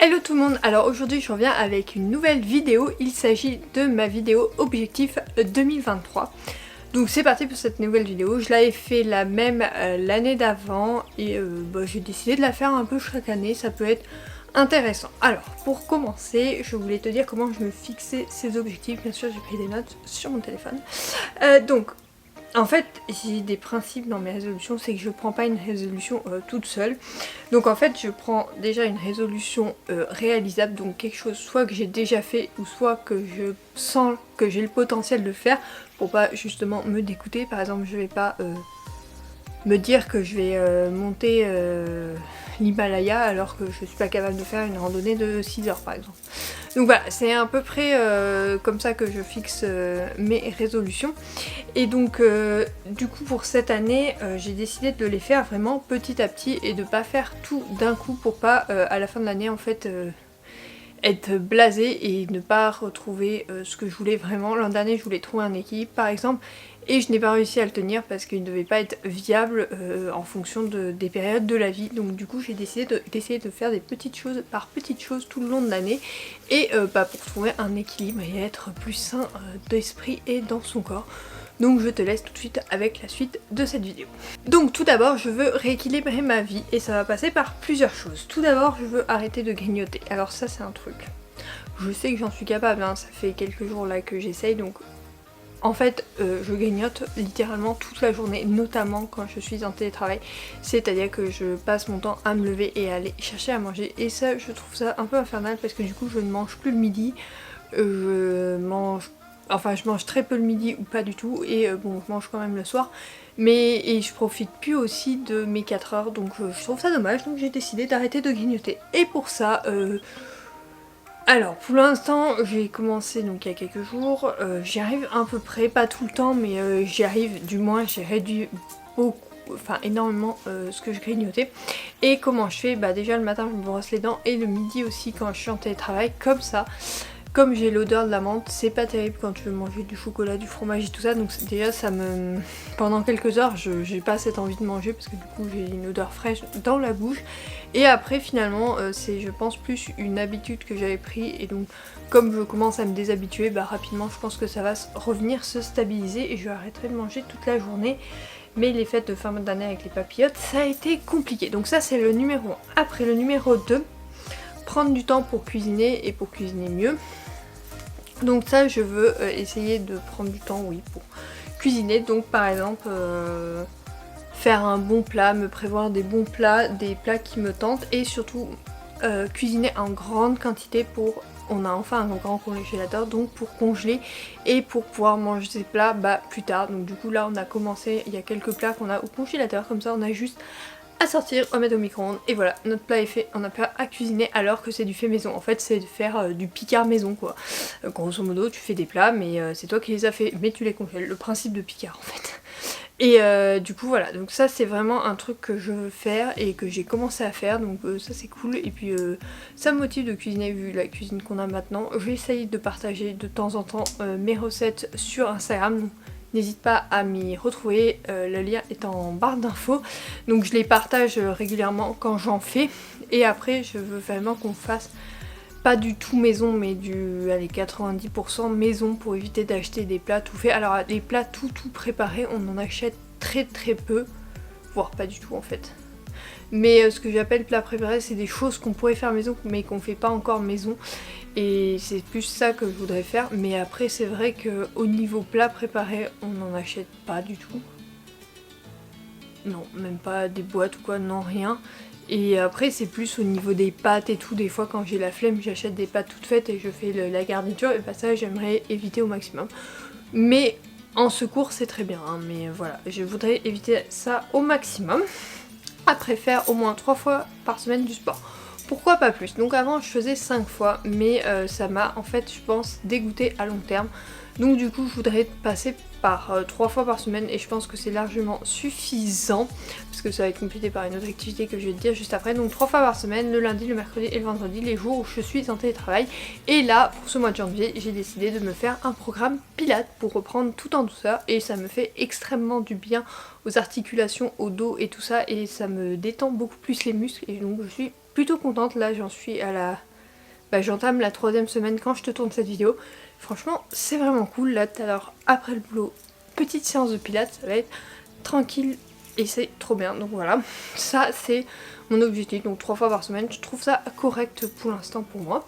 Hello tout le monde, alors aujourd'hui je reviens avec une nouvelle vidéo, il s'agit de ma vidéo objectif 2023. Donc c'est parti pour cette nouvelle vidéo, je l'avais fait la même l'année d'avant et j'ai décidé de la faire un peu chaque année, ça peut être intéressant. Alors pour commencer, je voulais te dire comment je me fixais ces objectifs, bien sûr j'ai pris des notes sur mon téléphone. Donc en fait, j'ai des principes dans mes résolutions, c'est que je prends pas une résolution toute seule. Donc en fait, je prends déjà une résolution réalisable, donc quelque chose soit que j'ai déjà fait ou soit que je sens que j'ai le potentiel de faire pour pas justement me dégoûter. Par exemple, je vais pas me dire que je vais monter l'Himalaya alors que je suis pas capable de faire une randonnée de 6 heures par exemple. Donc voilà, c'est à peu près comme ça que je fixe mes résolutions. Et donc du coup pour cette année, j'ai décidé de les faire vraiment petit à petit et de pas faire tout d'un coup pour pas à la fin de l'année en fait être blasée et ne pas retrouver ce que je voulais vraiment. L'an dernier je voulais trouver un équilibre par exemple et je n'ai pas réussi à le tenir parce qu'il ne devait pas être viable en fonction des périodes de la vie. Donc du coup j'ai décidé d'essayer de faire des petites choses par petites choses tout le long de l'année et pour trouver un équilibre et être plus sain d'esprit et dans son corps. Donc je te laisse tout de suite avec la suite de cette vidéo. Donc tout d'abord je veux rééquilibrer ma vie et ça va passer par plusieurs choses. Tout d'abord je veux arrêter de grignoter. Alors ça c'est un truc. Je sais que j'en suis capable, hein. Ça fait quelques jours là que j'essaye donc en fait je grignote littéralement toute la journée, notamment quand je suis en télétravail. C'est-à-dire que je passe mon temps à me lever et à aller chercher à manger et ça je trouve ça un peu infernal parce que du coup je ne mange plus le midi. Je mange très peu le midi ou pas du tout et bon je mange quand même le soir mais je profite plus aussi de mes 4 heures donc je trouve ça dommage donc j'ai décidé d'arrêter de grignoter et pour ça alors pour l'instant j'ai commencé donc il y a quelques jours, j'y arrive à peu près, pas tout le temps mais j'y arrive, du moins j'ai réduit beaucoup, enfin énormément ce que je grignotais. Et comment je fais? Bah déjà le matin je me brosse les dents et le midi aussi quand je suis en télétravail comme ça. Comme j'ai l'odeur de la menthe, c'est pas terrible quand tu veux manger du chocolat, du fromage et tout ça, donc déjà ça me... Pendant quelques heures, j'ai pas cette envie de manger parce que du coup j'ai une odeur fraîche dans la bouche. Et après finalement, c'est je pense plus une habitude que j'avais pris et donc comme je commence à me déshabituer, bah rapidement je pense que ça va revenir se stabiliser et je arrêterai de manger toute la journée. Mais les fêtes de fin d'année avec les papillotes, ça a été compliqué. Donc ça c'est le numéro 1. Après le numéro 2, prendre du temps pour cuisiner et pour cuisiner mieux. Donc ça je veux essayer de prendre du temps oui pour cuisiner, donc par exemple faire un bon plat, me prévoir des bons plats, des plats qui me tentent et surtout cuisiner en grande quantité pour... On a enfin un grand congélateur donc pour congeler et pour pouvoir manger ces plats plus tard. Donc du coup là on a commencé, il y a quelques plats qu'on a au congélateur comme ça on a juste à sortir, remettre au micro-ondes et voilà, notre plat est fait, on n'a pas à cuisiner alors que c'est du fait maison. En fait c'est de faire du Picard maison quoi. Grosso modo tu fais des plats mais c'est toi qui les as fait mais tu les congèles, le principe de Picard en fait. Et du coup voilà, donc ça c'est vraiment un truc que je veux faire et que j'ai commencé à faire donc ça c'est cool et puis ça me motive de cuisiner vu la cuisine qu'on a maintenant. Je vais essayer de partager de temps en temps mes recettes sur Instagram. Donc, n'hésite pas à m'y retrouver, le lien est en barre d'infos. Donc je les partage régulièrement quand j'en fais. Et après je veux vraiment qu'on fasse pas du tout maison mais du allez, 90% maison pour éviter d'acheter des plats tout faits. Alors les plats tout préparés on en achète très peu, voire pas du tout en fait. Mais ce que j'appelle plat préparé c'est des choses qu'on pourrait faire maison mais qu'on fait pas encore maison. Et c'est plus ça que je voudrais faire, mais après c'est vrai qu'au niveau plat préparé on n'en achète pas du tout. Non, même pas des boîtes ou quoi, non rien. Et après c'est plus au niveau des pâtes et tout, des fois quand j'ai la flemme j'achète des pâtes toutes faites et je fais la garniture et ça j'aimerais éviter au maximum. Mais en secours c'est très bien, hein, mais voilà, je voudrais éviter ça au maximum. Après faire au moins 3 fois par semaine du sport. Pourquoi pas plus? Donc avant je faisais 5 fois mais ça m'a en fait je pense dégoûté à long terme. Donc du coup je voudrais passer par 3 fois par semaine et je pense que c'est largement suffisant parce que ça va être complété par une autre activité que je vais te dire juste après. Donc 3 fois par semaine, le lundi, le mercredi et le vendredi, les jours où je suis en télétravail. Et là pour ce mois de janvier j'ai décidé de me faire un programme Pilates pour reprendre tout en douceur et ça me fait extrêmement du bien aux articulations, au dos et tout ça et ça me détend beaucoup plus les muscles et donc je suis plutôt contente. Là j'en suis à la j'entame la 3e semaine quand je te tourne cette vidéo. Franchement c'est vraiment cool, là tout à l'heure après le boulot, petite séance de pilates, ça va être tranquille et c'est trop bien. Donc voilà, ça c'est mon objectif, donc 3 fois par semaine, je trouve ça correct pour l'instant pour moi.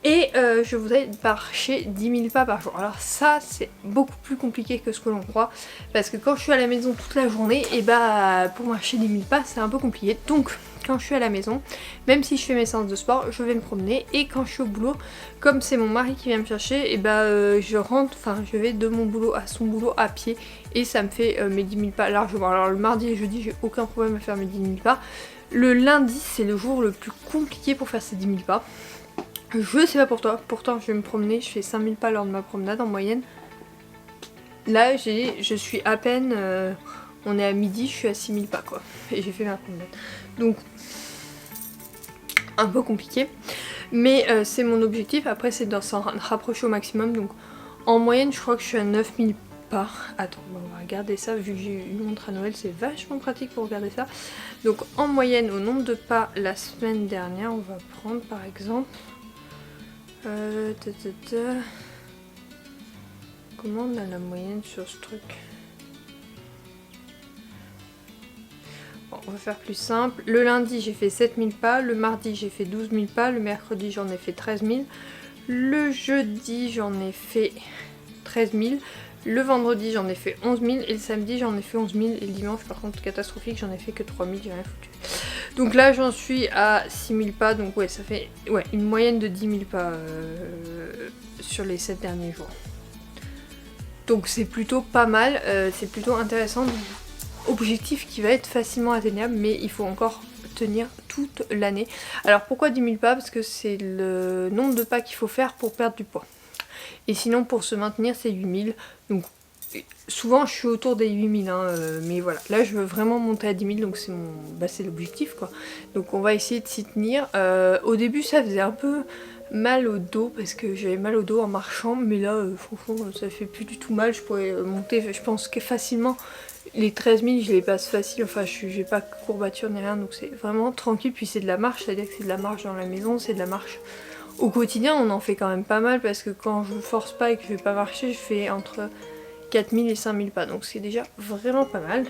Et je voudrais marcher 10 000 pas par jour. Alors ça c'est beaucoup plus compliqué que ce que l'on croit, parce que quand je suis à la maison toute la journée, et bah pour marcher 10 000 pas c'est un peu compliqué. Donc quand je suis à la maison, même si je fais mes séances de sport, je vais me promener. Et quand je suis au boulot, comme c'est mon mari qui vient me chercher, et bah je vais de mon boulot à son boulot à pied, et ça me fait mes 10 000 pas largement. Alors le mardi et jeudi j'ai aucun problème à faire mes 10 000 pas. Le lundi c'est le jour le plus compliqué pour faire ces 10 000 pas. Je sais pas pour toi, pourtant je vais me promener, je fais 5000 pas lors de ma promenade en moyenne. Là je suis à peine, on est à midi, je suis à 6000 pas quoi, et j'ai fait ma promenade. Donc un peu compliqué, mais c'est mon objectif, après c'est de s'en rapprocher au maximum. Donc en moyenne je crois que je suis à 9000 pas. Attends, on va regarder ça, vu que j'ai eu une montre à Noël c'est vachement pratique pour regarder ça. Donc en moyenne au nombre de pas la semaine dernière, on va prendre par exemple... Comment on a la moyenne sur ce truc? Bon, on va faire plus simple. Le lundi j'ai fait 7000 pas, le mardi j'ai fait 12 000 pas, le mercredi j'en ai fait 13 000, le jeudi j'en ai fait 13 000, le vendredi j'en ai fait 11 000 et le samedi j'en ai fait 11 000 et le dimanche par contre catastrophique j'en ai fait que 3 000, j'ai rien foutu. Donc là j'en suis à 6000 pas, donc ouais ça fait une moyenne de 10 000 pas sur les 7 derniers jours. Donc c'est plutôt pas mal, c'est plutôt intéressant. Objectif qui va être facilement atteignable, mais il faut encore tenir toute l'année. Alors pourquoi 10 000 pas? Parce que c'est le nombre de pas qu'il faut faire pour perdre du poids. Et sinon pour se maintenir c'est 8000. Donc souvent je suis autour des 8000 mais voilà, là je veux vraiment monter à 10 000, donc c'est l'objectif quoi. Donc on va essayer de s'y tenir. Au début ça faisait un peu mal au dos parce que j'avais mal au dos en marchant, mais là franchement ça fait plus du tout mal. Je pourrais monter, je pense que facilement les 13 000 je les passe facile, enfin j'ai pas de courbature ni rien, donc c'est vraiment tranquille. Puis c'est de la marche, c'est-à-dire que c'est de la marche dans la maison, c'est de la marche au quotidien. On en fait quand même pas mal parce que quand je force pas et que je vais pas marcher, je fais entre 4000 et 5000 pas, donc c'est déjà vraiment pas mal.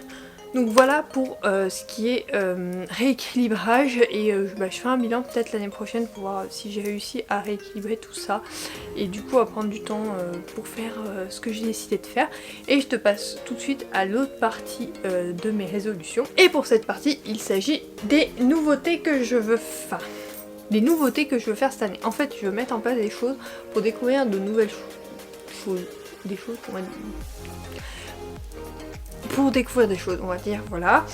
Donc voilà pour ce qui est rééquilibrage, et je fais un bilan peut-être l'année prochaine pour voir si j'ai réussi à rééquilibrer tout ça, et du coup à prendre du temps pour faire ce que j'ai décidé de faire. Et je te passe tout de suite à l'autre partie de mes résolutions. Et pour cette partie il s'agit des nouveautés que je veux faire. Les nouveautés que je veux faire cette année. En fait je veux mettre en place des choses pour découvrir de nouvelles choses. Des choses pour découvrir des choses, on va dire, voilà.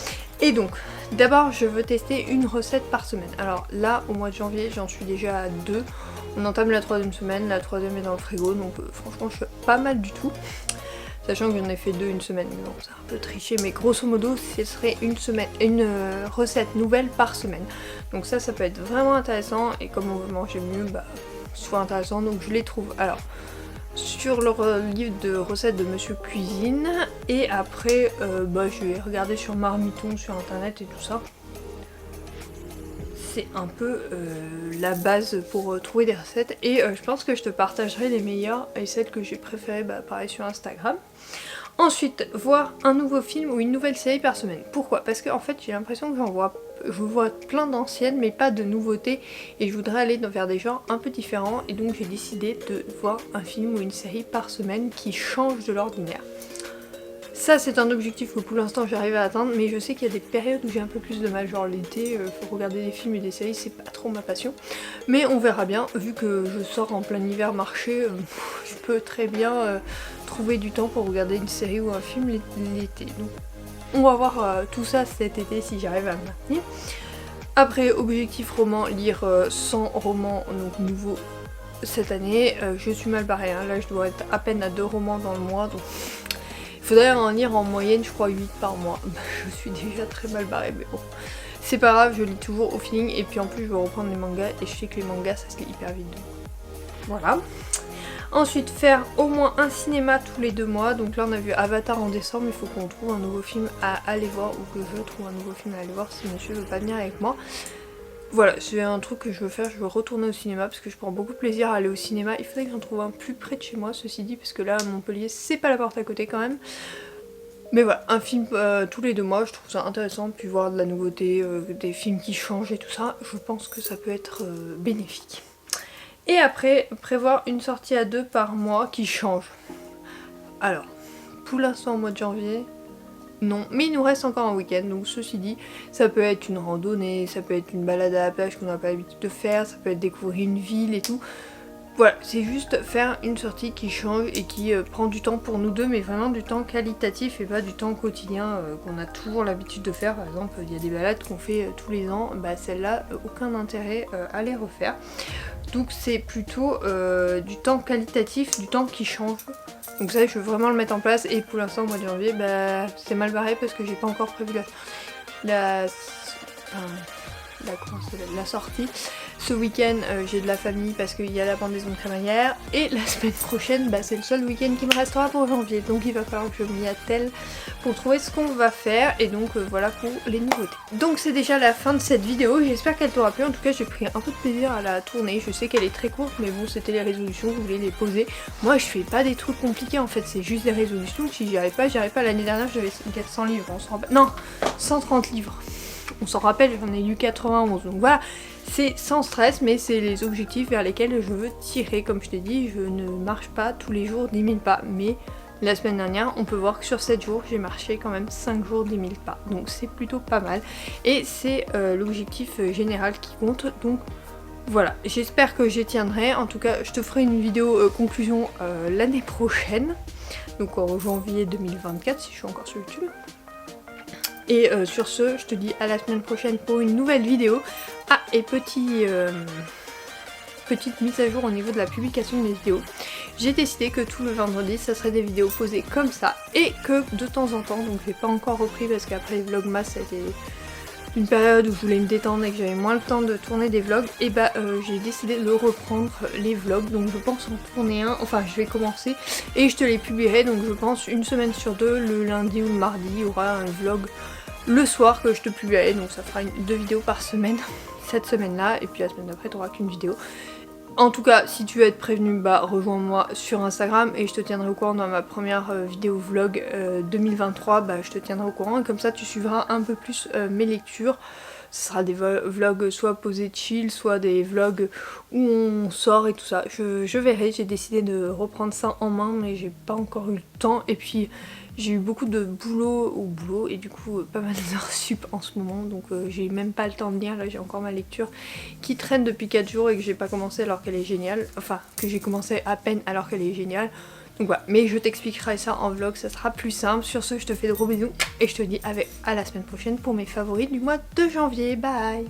Et donc d'abord je veux tester une recette par semaine. Alors là au mois de janvier j'en suis déjà à 2. On entame la 3e semaine, la 3e est dans le frigo, donc franchement je suis pas mal du tout. Sachant que j'en ai fait 2 une semaine, mais bon c'est un peu triché, mais grosso modo ce serait une recette nouvelle par semaine. Donc ça peut être vraiment intéressant, et comme on veut manger mieux, soit intéressant, donc je les trouve. Alors sur leur livre de recettes de Monsieur Cuisine, et après je vais regarder sur Marmiton sur internet et tout ça. C'est un peu la base pour trouver des recettes, et je pense que je te partagerai les meilleures et celles que j'ai préférées pareil sur Instagram. Ensuite, voir un nouveau film ou une nouvelle série par semaine. Pourquoi? Parce que en fait j'ai l'impression que je vois plein d'anciennes mais pas de nouveautés, et je voudrais aller vers des genres un peu différents, et donc j'ai décidé de voir un film ou une série par semaine qui change de l'ordinaire. Ça c'est un objectif que pour l'instant j'arrive à atteindre, mais je sais qu'il y a des périodes où j'ai un peu plus de mal, genre l'été, faut regarder des films et des séries, c'est pas trop ma passion. Mais on verra bien, vu que je sors en plein hiver marché, je peux très bien trouver du temps pour regarder une série ou un film l'été. Donc on va voir tout ça cet été si j'arrive à me maintenir. Après objectif roman, lire 100 romans donc nouveaux cette année. Je suis mal barrée, là je dois être à peine à 2 romans dans le mois, donc il faudrait en lire en moyenne je crois 8 par mois. Je suis déjà très mal barrée, mais bon c'est pas grave, je lis toujours au feeling, et puis en plus je vais reprendre les mangas, et je sais que les mangas ça se lit hyper vite. Voilà. Ensuite faire au moins un cinéma tous les 2 mois, donc là on a vu Avatar en décembre, il faut qu'on trouve un nouveau film à aller voir, ou que je trouve un nouveau film à aller voir si monsieur veut pas venir avec moi. voilà, c'est un truc que je veux faire, je veux retourner au cinéma parce que je prends beaucoup de plaisir à aller au cinéma. Il faudrait que j'en trouve un plus près de chez moi, ceci dit, parce que là à Montpellier c'est pas la porte à côté quand même. Mais voilà, un film tous les 2 mois, je trouve ça intéressant, puis voir de la nouveauté, des films qui changent et tout ça, je pense que ça peut être bénéfique. Et après, prévoir une sortie à 2 par mois qui change. Alors, pour l'instant au mois de janvier, non, mais il nous reste encore un week-end, donc ceci dit, ça peut être une randonnée, ça peut être une balade à la plage qu'on n'a pas l'habitude de faire, ça peut être découvrir une ville et tout. Voilà, c'est juste faire une sortie qui change et qui prend du temps pour nous deux, mais vraiment du temps qualitatif et pas du temps quotidien qu'on a toujours l'habitude de faire. Par exemple, il y a des balades qu'on fait tous les ans, bah celle-là, aucun intérêt à les refaire. Donc c'est plutôt du temps qualitatif, du temps qui change. Donc ça je veux vraiment le mettre en place et pour l'instant au mois de janvier bah, c'est mal barré parce que j'ai pas encore prévu la sortie. Ce week-end j'ai de la famille parce qu'il y a la pendaison de crémaillère et la semaine prochaine bah, c'est le seul week-end qui me restera pour janvier, donc il va falloir que je m'y attelle pour trouver ce qu'on va faire et donc voilà pour les nouveautés. Donc c'est déjà la fin de cette vidéo, j'espère qu'elle t'aura plu, en tout cas j'ai pris un peu de plaisir à la tourner, je sais qu'elle est très courte mais bon c'était les résolutions, je voulais les poser. Moi je fais pas des trucs compliqués en fait, c'est juste des résolutions, si j'y arrive pas, l'année dernière j'avais 400 livres, on s'en rappelle, non 130 livres. On s'en rappelle, j'en ai lu 91, donc voilà, c'est sans stress, mais c'est les objectifs vers lesquels je veux tirer. Comme je t'ai dit, je ne marche pas tous les jours 10 000 pas, mais la semaine dernière, on peut voir que sur 7 jours, j'ai marché quand même 5 jours 10 000 pas, donc c'est plutôt pas mal. Et c'est l'objectif général qui compte, donc voilà, j'espère que j'y tiendrai. En tout cas, je te ferai une vidéo conclusion l'année prochaine, donc en janvier 2024, si je suis encore sur YouTube. Et sur ce, je te dis à la semaine prochaine pour une nouvelle vidéo. Ah, et petite mise à jour au niveau de la publication des vidéos. J'ai décidé que tout le vendredi, ça serait des vidéos posées comme ça. Et que de temps en temps, donc j'ai pas encore repris parce qu'après les vlogmas, c'était une période où je voulais me détendre et que j'avais moins le temps de tourner des vlogs. Et bah j'ai décidé de reprendre les vlogs. Donc je pense en tourner un, enfin je vais commencer. Et je te les publierai, donc je pense une semaine sur 2, le lundi ou le mardi, il y aura un vlog le soir que je te publierai, donc ça fera 2 vidéos par semaine cette semaine là, et puis la semaine d'après tu n'auras qu'une vidéo. En tout cas, si tu veux être prévenu, bah rejoins-moi sur Instagram et je te tiendrai au courant dans ma première vidéo vlog 2023, bah je te tiendrai au courant et comme ça tu suivras un peu plus mes lectures. Ce sera des vlogs soit posés chill, soit des vlogs où on sort et tout ça. Je verrai, j'ai décidé de reprendre ça en main mais j'ai pas encore eu le temps et puis j'ai eu beaucoup de boulot au boulot et du coup pas mal d'heures sup en ce moment, donc j'ai même pas le temps de lire. Là j'ai encore ma lecture qui traîne depuis 4 jours et que j'ai pas commencé alors qu'elle est géniale, enfin que j'ai commencé à peine alors qu'elle est géniale. Donc voilà, mais je t'expliquerai ça en vlog, ça sera plus simple. Sur ce, je te fais de gros bisous et je te dis à la semaine prochaine pour mes favoris du mois de janvier. Bye!